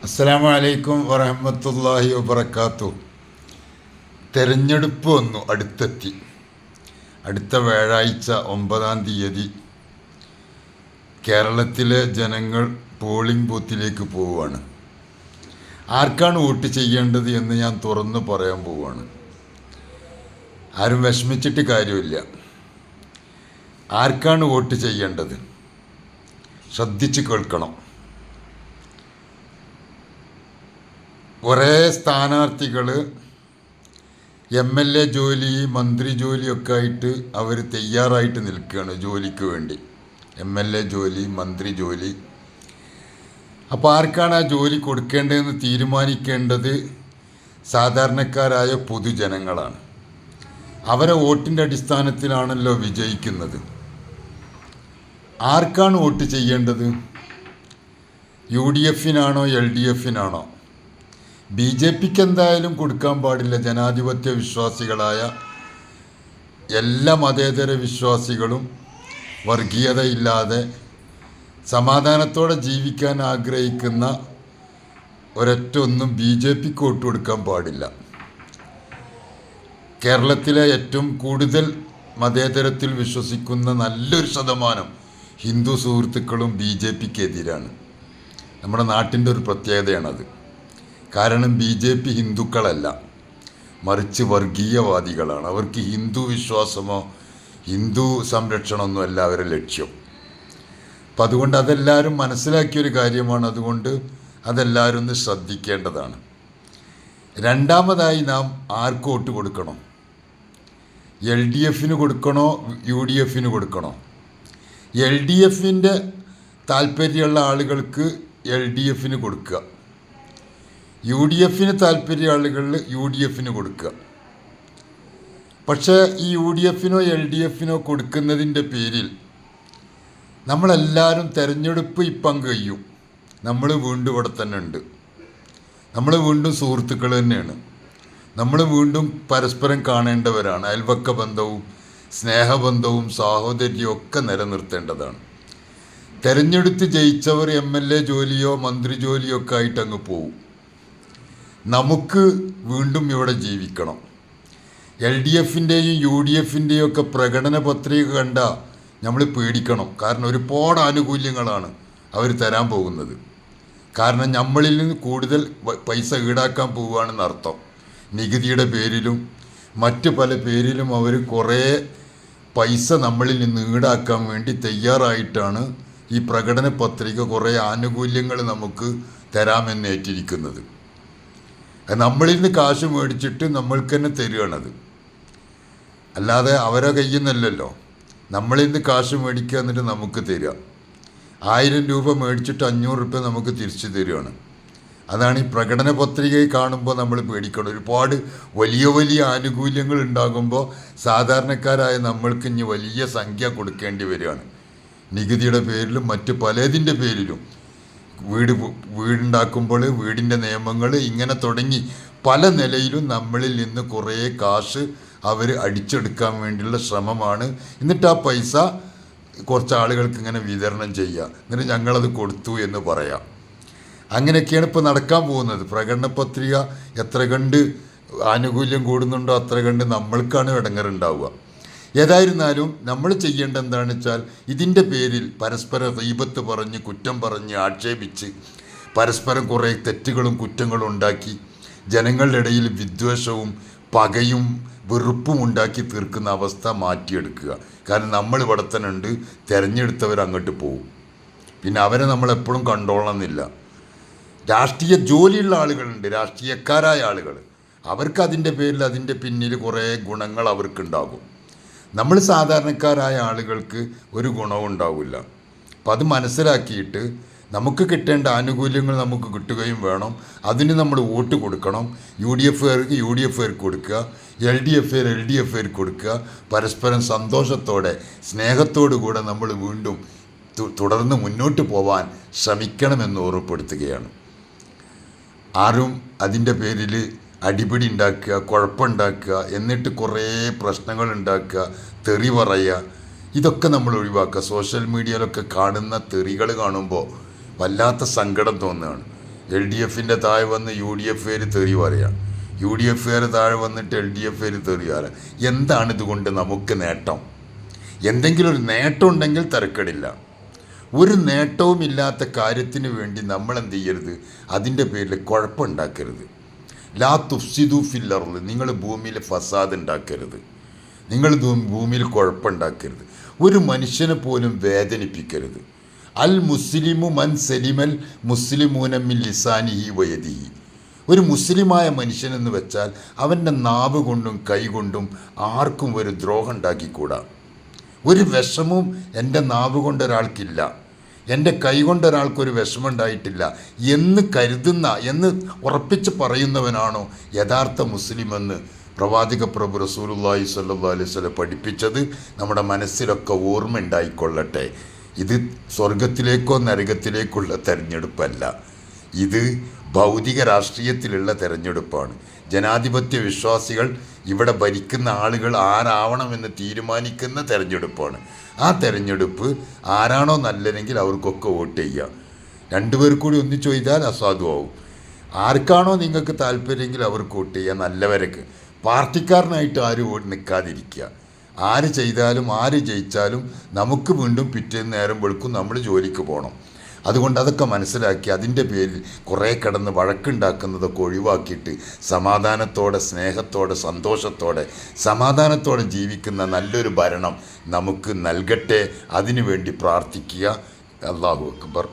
അസ്സലാമു അലൈക്കും വറഹ്മത്തുള്ളാഹി വബറകാതുഹു. തെരഞ്ഞെടുപ്പ് വന്നു, അടുത്തെത്തി. അടുത്ത വ്യാഴാഴ്ച 9-ാം തീയതി കേരളത്തിലെ ജനങ്ങൾ പോളിംഗ് ബൂത്തിലേക്ക് പോവുകയാണ്. ആർക്കാണ് വോട്ട് ചെയ്യേണ്ടത് എന്ന് ഞാൻ തുറന്നു പറയാൻ പോവുകയാണ്. ആരും വിഷമിച്ചിട്ട് കാര്യമില്ല. ആർക്കാണ് വോട്ട് ചെയ്യേണ്ടത് ശ്രദ്ധിച്ച് കേൾക്കണം. കുറേ സ്ഥാനാർത്ഥികൾ MLA ജോലി, മന്ത്രി ജോലിയൊക്കെ ആയിട്ട് അവർ തയ്യാറായിട്ട് നിൽക്കുകയാണ് ജോലിക്ക് വേണ്ടി. MLA ജോലി, മന്ത്രി ജോലി. അപ്പോൾ ആർക്കാണ് ആ ജോലി കൊടുക്കേണ്ടതെന്ന് തീരുമാനിക്കേണ്ടത് സാധാരണക്കാരായ പൊതുജനങ്ങളാണ്. അവരെ വോട്ടിൻ്റെ അടിസ്ഥാനത്തിലാണല്ലോ വിജയിക്കുന്നത്. ആർക്കാണ് വോട്ട് ചെയ്യേണ്ടത്? UDFനാണോ LDFനാണോ? BJPക്ക് എന്തായാലും കൊടുക്കാൻ പാടില്ല. ജനാധിപത്യ വിശ്വാസികളായ എല്ലാ മതേതര വിശ്വാസികളും വർഗീയതയില്ലാതെ സമാധാനത്തോടെ ജീവിക്കാൻ ആഗ്രഹിക്കുന്ന ഒരൊറ്റൊന്നും BJPക്ക് വോട്ട് കൊടുക്കാൻ പാടില്ല. കേരളത്തിലെ ഏറ്റവും കൂടുതൽ മതേതരത്തിൽ വിശ്വസിക്കുന്ന നല്ലൊരു ശതമാനം ഹിന്ദു സുഹൃത്തുക്കളും BJPക്ക് എതിരാണ്. നമ്മുടെ നാട്ടിൻ്റെ ഒരു പ്രത്യേകതയാണത്. കാരണം BJP ഹിന്ദുക്കളല്ല, മറിച്ച് വർഗീയവാദികളാണ്. അവർക്ക് ഹിന്ദു വിശ്വാസമോ ഹിന്ദു സംരക്ഷണമൊന്നുമല്ല അവരുടെ ലക്ഷ്യം. അപ്പം അതുകൊണ്ട് അതെല്ലാവരും മനസ്സിലാക്കിയൊരു കാര്യമാണ്. അതുകൊണ്ട് അതെല്ലാവരും ഒന്ന് ശ്രദ്ധിക്കേണ്ടതാണ്. രണ്ടാമതായി നാം ആർക്ക് വോട്ട് കൊടുക്കണം? LDFന് കൊടുക്കണോ UDFന് കൊടുക്കണോ? LDFൻ്റെ താല്പര്യമുള്ള ആളുകൾക്ക് LDFന് കൊടുക്കുക, UDFന് താല്പര്യ ആളുകളിൽ UDFന് കൊടുക്കുക. പക്ഷേ ഈ UDFനോ LDFനോ കൊടുക്കുന്നതിൻ്റെ പേരിൽ നമ്മളെല്ലാവരും തിരഞ്ഞെടുപ്പ് ഇപ്പം കഴിയും. നമ്മൾ വീണ്ടും ഇവിടെ തന്നെ ഉണ്ട്. നമ്മൾ വീണ്ടും സുഹൃത്തുക്കൾ തന്നെയാണ്. നമ്മൾ വീണ്ടും പരസ്പരം കാണേണ്ടവരാണ്. അയൽവക്ക ബന്ധവും സ്നേഹബന്ധവും സാഹോദര്യവും ഒക്കെ നിലനിർത്തേണ്ടതാണ്. തിരഞ്ഞെടുത്ത് ജയിച്ചവർ MLA ജോലിയോ മന്ത്രി ജോലിയോ ഒക്കെ ആയിട്ട് അങ്ങ് പോവും. നമുക്ക് വീണ്ടും ഇവിടെ ജീവിക്കണം. LDFൻ്റെയും UDFൻ്റെയും ഒക്കെ പ്രകടന പത്രിക കണ്ടാൽ നമ്മൾ പേടിക്കണം. കാരണം ഒരുപാട് ആനുകൂല്യങ്ങളാണ് അവർ തരാൻ പോകുന്നത്. കാരണം നമ്മളിൽ നിന്ന് കൂടുതൽ പൈസ ഈടാക്കാൻ പോവുകയാണെന്ന് അർത്ഥം. നികുതിയുടെ പേരിലും മറ്റ് പല പേരിലും അവർ കുറേ പൈസ നമ്മളിൽ നിന്ന് ഈടാക്കാൻ വേണ്ടി തയ്യാറായിട്ടാണ് ഈ പ്രകടന പത്രിക കുറേ ആനുകൂല്യങ്ങൾ നമുക്ക് തരാമെന്ന് ഏറ്റിരിക്കുന്നത്. നമ്മളിൽ നിന്ന് കാശ് മേടിച്ചിട്ട് നമ്മൾക്ക് തന്നെ തരികയാണത്. അല്ലാതെ അവരെ കയ്യിൽ നിന്നല്ലല്ലോ. നമ്മളിൽ നിന്ന് കാശ് മേടിക്കുക എന്നിട്ട് നമുക്ക് തരിക. 1000 രൂപ മേടിച്ചിട്ട് 500 രൂപ നമുക്ക് തിരിച്ചു തരികയാണ്. അതാണ് ഈ പ്രകടന പത്രികയിൽ കാണുമ്പോൾ നമ്മൾ പേടിക്കണം. ഒരുപാട് വലിയ വലിയ ആനുകൂല്യങ്ങൾ ഉണ്ടാകുമ്പോൾ സാധാരണക്കാരായ നമ്മൾക്ക് ഇനി വലിയ സംഖ്യ കൊടുക്കേണ്ടി വരികയാണ്. നികുതിയുടെ പേരിലും മറ്റ് പലതിൻ്റെ പേരിലും. വീടുണ്ടാക്കുമ്പോൾ വീടിൻ്റെ നിയമങ്ങൾ ഇങ്ങനെ തുടങ്ങി പല നിലയിലും നമ്മളിൽ നിന്ന് കുറേ കാശ് അവർ അടിച്ചെടുക്കാൻ വേണ്ടിയുള്ള ശ്രമമാണ്. എന്നിട്ട് ആ പൈസ കുറച്ച് ആളുകൾക്ക് ഇങ്ങനെ വിതരണം ചെയ്യുക, എന്നിട്ട് ഞങ്ങളത് കൊടുത്തു എന്ന് പറയാം. അങ്ങനെയൊക്കെയാണ് ഇപ്പോൾ നടക്കാൻ പോകുന്നത്. പ്രകടന പത്രിക എത്ര കണ്ട് ആനുകൂല്യം കൂടുന്നുണ്ടോ അത്ര കണ്ട് നമ്മൾക്കാണ് ഇടങ്ങറുണ്ടാവുക. ഏതായിരുന്നാലും നമ്മൾ ചെയ്യേണ്ട എന്താണെന്ന് വെച്ചാൽ ഇതിൻ്റെ പേരിൽ പരസ്പര ഗീബത്ത് പറഞ്ഞ് കുറ്റം പറഞ്ഞ് ആക്ഷേപിച്ച് പരസ്പരം കുറേ തെറ്റുകളും കുറ്റങ്ങളും ഉണ്ടാക്കി ജനങ്ങളുടെ ഇടയിൽ വിദ്വേഷവും പകയും വെറുപ്പും ഉണ്ടാക്കി തീർക്കുന്ന അവസ്ഥ മാറ്റിയെടുക്കുക. കാരണം നമ്മൾ ഇവിടെ തന്നെ ഉണ്ട്, തിരഞ്ഞെടുത്തവർ അങ്ങോട്ട് പോകും. പിന്നെ അവരെ നമ്മളെപ്പോഴും കണ്ടോളണമെന്നില്ല. രാഷ്ട്രീയ ജോലിയുള്ള ആളുകളുണ്ട്, രാഷ്ട്രീയക്കാരായ ആളുകൾ. അവർക്ക് അതിൻ്റെ പേരിൽ അതിൻ്റെ പിന്നിൽ കുറേ ഗുണങ്ങൾ അവർക്കുണ്ടാകും. നമ്മൾ സാധാരണക്കാരായ ആളുകൾക്ക് ഒരു ഗുണവും ഉണ്ടാവില്ല. അപ്പം അത് മനസ്സിലാക്കിയിട്ട് നമുക്ക് കിട്ടേണ്ട ആനുകൂല്യങ്ങൾ നമുക്ക് കിട്ടുകയും വേണം. അതിന് നമ്മൾ വോട്ട് കൊടുക്കണം. UDFകാർക്ക് UDFകാർക്ക് കൊടുക്കുക, LDFകാർക്ക് കൊടുക്കുക. പരസ്പരം സന്തോഷത്തോടെ സ്നേഹത്തോടു കൂടെ നമ്മൾ വീണ്ടും തുടർന്ന് മുന്നോട്ട് പോവാൻ ശ്രമിക്കണമെന്ന് ഓർമ്മപ്പെടുത്തുകയാണ്. ആരും അതിൻ്റെ പേരിൽ അടിപിടി ഉണ്ടാക്കുക, കുഴപ്പമുണ്ടാക്കുക, എന്നിട്ട് കുറേ പ്രശ്നങ്ങൾ ഉണ്ടാക്കുക, തെറി പറയുക, ഇതൊക്കെ നമ്മൾ ഒഴിവാക്കുക. സോഷ്യൽ മീഡിയയിലൊക്കെ കാണുന്ന തെറികൾ കാണുമ്പോൾ വല്ലാത്ത സങ്കടം തോന്നുകയാണ്. LDFിൻ്റെ താഴെ വന്ന് UDFകാർ തെറി പറയാം, UDFകാർ താഴെ വന്നിട്ട് LDFകാർ തെറി പറയാം. എന്താണ് ഇതുകൊണ്ട് നമുക്ക് നേട്ടം? എന്തെങ്കിലും ഒരു നേട്ടം ഉണ്ടെങ്കിൽ തിരക്കടില്ല. ഒരു നേട്ടവും ഇല്ലാത്ത കാര്യത്തിന് വേണ്ടി നമ്മൾ എന്ത് ചെയ്യരുത്? അതിൻ്റെ പേരിൽ കുഴപ്പമുണ്ടാക്കരുത്. ലാ തുഫ്സിദു ഫിൽ അർള്, നിങ്ങൾ ഭൂമിയിൽ ഫസാദ് ഉണ്ടാക്കരുത്, നിങ്ങൾ ഭൂമിയിൽ കുഴപ്പമുണ്ടാക്കരുത്, ഒരു മനുഷ്യനെ പോലും വേദനിപ്പിക്കരുത്. അൽ മുസ്ലിമു മൻ സലിമൽ മുസ്ലിമൂന മിൻ ലിസാനിഹി വയദിഹി. ഒരു മുസ്ലിമായ മനുഷ്യനെന്ന് വെച്ചാൽ അവൻ്റെ നാവ് കൊണ്ടും കൈ കൊണ്ടും ആർക്കും ഒരു ദ്രോഹം ഉണ്ടാക്കിക്കൂടാ. ഒരു വിഷമവും എൻ്റെ നാവ് കൊണ്ടൊരാൾക്കില്ല, എൻ്റെ കൈ കൊണ്ടൊരാൾക്കൊരു വിഷമമുണ്ടായിട്ടില്ല എന്ന് കരുതുന്ന, എന്ന് ഉറപ്പിച്ച് പറയുന്നവനാണോ യഥാർത്ഥ മുസ്ലിമെന്ന് പ്രവാചക പ്രഭു റസൂലുള്ളാഹി സ്വല്ലല്ലാഹു അലൈഹി വസല്ലം പഠിപ്പിച്ചത് നമ്മുടെ മനസ്സിലൊക്കെ ഓർമ്മ ഉണ്ടായിക്കൊള്ളട്ടെ. ഇത് സ്വർഗത്തിലേക്കോ നരകത്തിലേക്കുള്ള തെരഞ്ഞെടുപ്പല്ല, ഇത് ഭൗതിക രാഷ്ട്രീയത്തിലുള്ള തെരഞ്ഞെടുപ്പാണ്. ജനാധിപത്യ വിശ്വാസികൾ ഇവിടെ ഭരിക്കുന്ന ആളുകൾ ആരാവണമെന്ന് തീരുമാനിക്കുന്ന തെരഞ്ഞെടുപ്പാണ്. ആ തെരഞ്ഞെടുപ്പ് ആരാണോ നല്ലതെങ്കിൽ അവർക്കൊക്കെ വോട്ട് ചെയ്യുക. രണ്ടുപേർ കൂടി ഒന്നിച്ചു ചെയ്താൽ അസാധുവാകും. ആർക്കാണോ നിങ്ങൾക്ക് താല്പര്യമെങ്കിൽ അവർക്ക് വോട്ട് ചെയ്യുക, നല്ലവർക്ക്. പാർട്ടിക്കാരനായിട്ട് ആരും വോട്ട് നിൽക്കാതിരിക്കുക. ആര് ചെയ്താലും ആര് ജയിച്ചാലും നമുക്ക് വീണ്ടും പിറ്റേന്ന് നേരം വെളുക്കും നമ്മൾ ജോലിക്ക് പോകണം. അതുകൊണ്ട് അതൊക്കെ മനസ്സിലാക്കി അതിൻ്റെ പേരിൽ കുറേ കിടന്ന് വഴക്കുണ്ടാക്കുന്നതൊക്കെ ഒഴിവാക്കിയിട്ട് സമാധാനത്തോടെ, സ്നേഹത്തോടെ, സന്തോഷത്തോടെ, സമാധാനത്തോടെ ജീവിക്കുന്ന നല്ലൊരു ഭരണം നമുക്ക് നൽകട്ടെ. അതിനു വേണ്ടി പ്രാർത്ഥിക്കുക. അല്ലാഹു അക്ബർ.